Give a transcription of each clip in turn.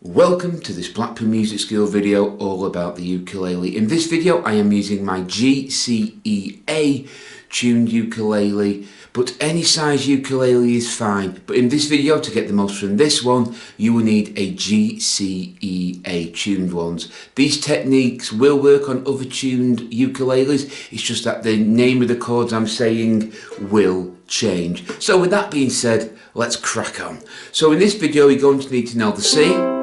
Welcome to this Blackpool Music School video all about the ukulele. In this video I am using my GCEA tuned ukulele, but any size ukulele is fine. But in this video, to get the most from this one, you will need a GCEA tuned ones. These techniques will work on other tuned ukuleles, it's just that the name of the chords I'm saying will change. So with that being said, let's crack on. So in this video you're going to need to know the C,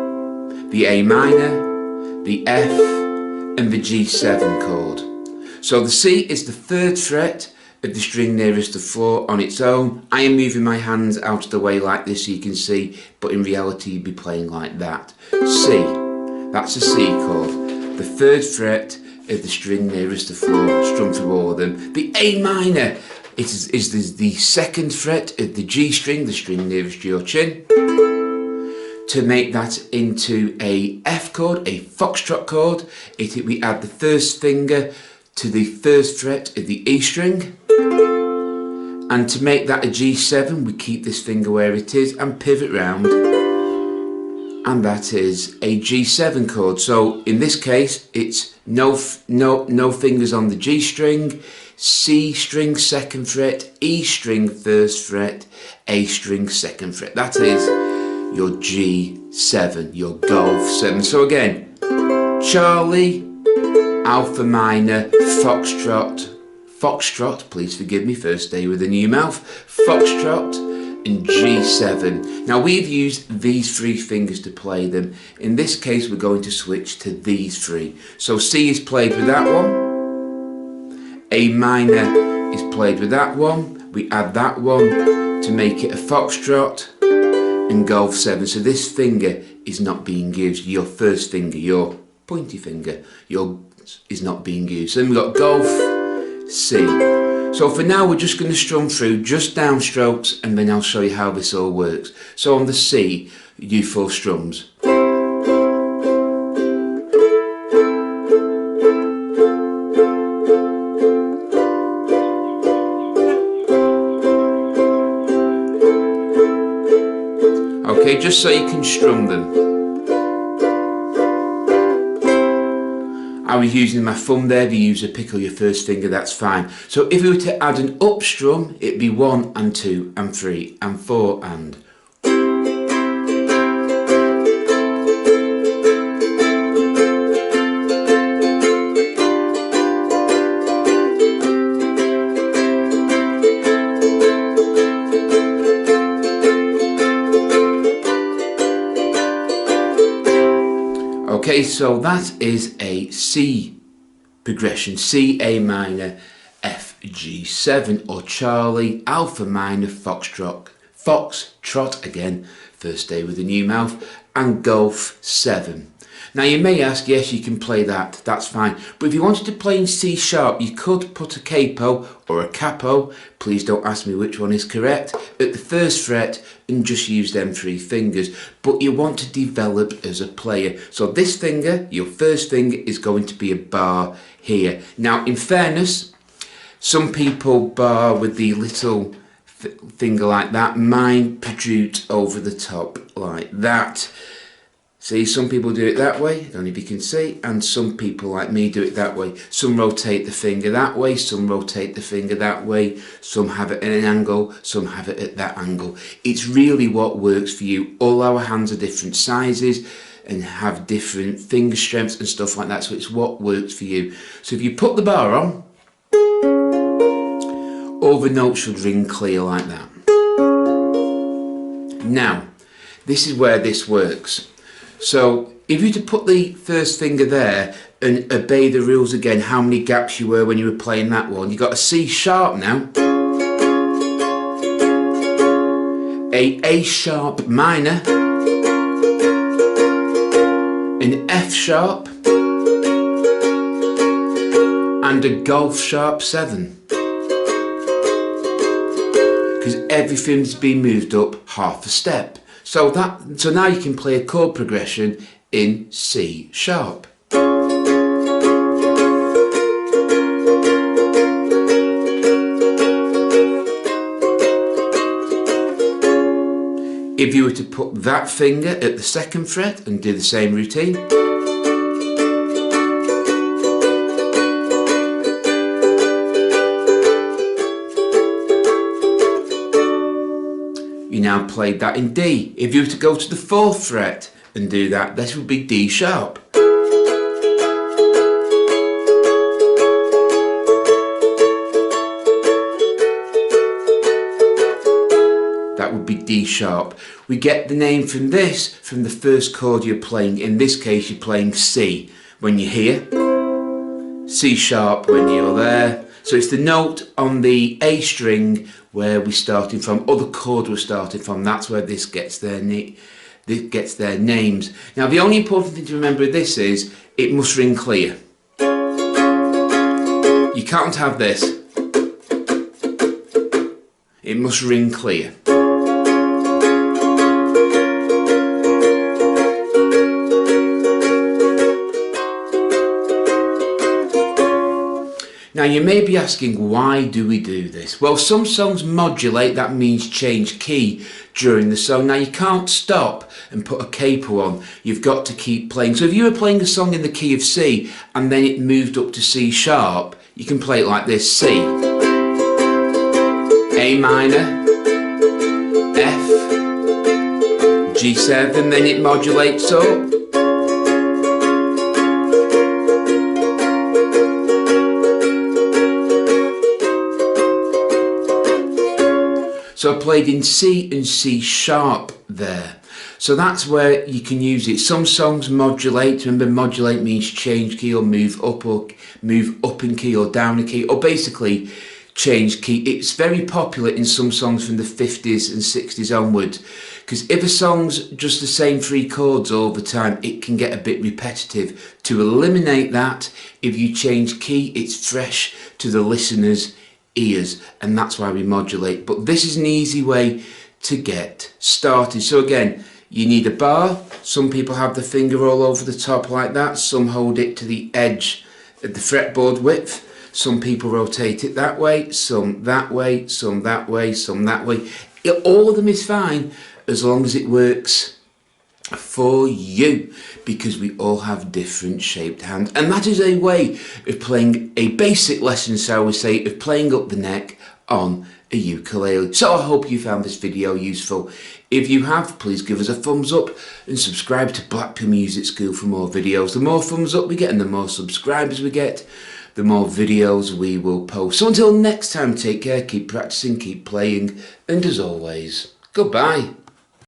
the A minor, the F and the G7 chord. So the C is the 3rd fret of the string nearest the floor on its own. I am moving my hands out of the way like this so you can see, but in reality you'd be playing like that. C, that's a C chord, the 3rd fret of the string nearest the floor, strum through all of them. The A minor is the 2nd fret of the G string, the string nearest your chin. To make that into a F chord, a foxtrot chord, we add the 1st finger to the 1st fret of the E string. And to make that a G7, we keep this finger where it is and pivot round. And that is a G7 chord. So in this case, it's no fingers on the G string, C string 2nd fret, E string 1st fret, A string 2nd fret. That is your G7, your Golf 7. So again, Charlie, Alpha minor, Foxtrot, please forgive me, first day with a new mouth, Foxtrot and G7. Now we've used these 3 fingers to play them. In this case we're going to switch to these 3. So C is played with that one, A minor is played with that one, we add that one to make it a Foxtrot, and Golf 7. So this finger is not being used, your 1st finger, your pointy finger, is not being used. So then we've got Golf, C. So for now we're just going to strum through just downstrokes and then I'll show you how this all works. So on the C, you do 4 strums. Okay, just so you can strum them. I was using my thumb there. If you use a pick or your 1st finger, that's fine. So if we were to add an up strum, it'd be 1 and 2 and 3 and 4 and. Okay, so that is a C progression, C, A minor, F, G7, or Charlie, Alpha minor, Foxtrot again, first day with a new mouth, and Golf 7. Now you may ask, yes you can play that, that's fine, but if you wanted to play in C sharp you could put a capo or a capo, please don't ask me which one is correct, at the 1st fret and just use them 3 fingers, but you want to develop as a player. So this finger, your 1st finger, is going to be a bar here. Now in fairness, some people bar with the little finger like that, mine protrudes over the top like that. See, some people do it that way, I don't know if you can see, and some people like me do it that way. Some rotate the finger that way, some rotate the finger that way, some have it at an angle, some have it at that angle. It's really what works for you. All our hands are different sizes and have different finger strengths and stuff like that, so it's what works for you. So if you put the bar on, all the notes should ring clear like that. Now, this is where this works. So if you were to put the 1st finger there and obey the rules again, how many gaps you were when you were playing that one, you got a C sharp now, A sharp minor, an F sharp, and a Golf sharp 7. Because everything's been moved up half a step. So now you can play a chord progression in C sharp. If you were to put that finger at the 2nd fret and do the same routine, you now played that in D. If you were to go to the 4th fret and do that, this would be D sharp. That would be D sharp. We get the name from this from the first chord you're playing. In this case, you're playing C when you're here, C sharp when you're there. So it's the note on the A string where we're starting from, or the chord we're starting from. That's where this gets their names. Now, the only important thing to remember with this is it must ring clear. You can't have this. It must ring clear. Now you may be asking, why do we do this? Well, some songs modulate, that means change key during the song. Now you can't stop and put a capo on, you've got to keep playing. So if you were playing a song in the key of C and then it moved up to C sharp, you can play it like this: C, A minor, F, G7, then it modulates up. So I played in C and C sharp there. So that's where you can use it. Some songs modulate. Remember, modulate means change key or move up in key or down a key, or basically change key. It's very popular in some songs from the 50s and 60s onward, because if a song's just the same 3 chords all the time, it can get a bit repetitive. To eliminate that, if you change key, it's fresh to the listener's ears, and that's why we modulate. But this is an easy way to get started. So again, you need a bar. Some people have the finger all over the top like that. Some hold it to the edge at the fretboard width. Some people rotate it that way, some that way, some that way, some that way. All of them is fine as long as it works for you, because we all have different shaped hands, and that is a way of playing a basic lesson, shall we say, of playing up the neck on a ukulele. So I hope you found this video useful. If you have, please give us a thumbs up and subscribe to Blackpool Music School for more videos. The more thumbs up we get and the more subscribers we get, the more videos we will post. So until next time, take care, keep practicing, keep playing, and as always, goodbye.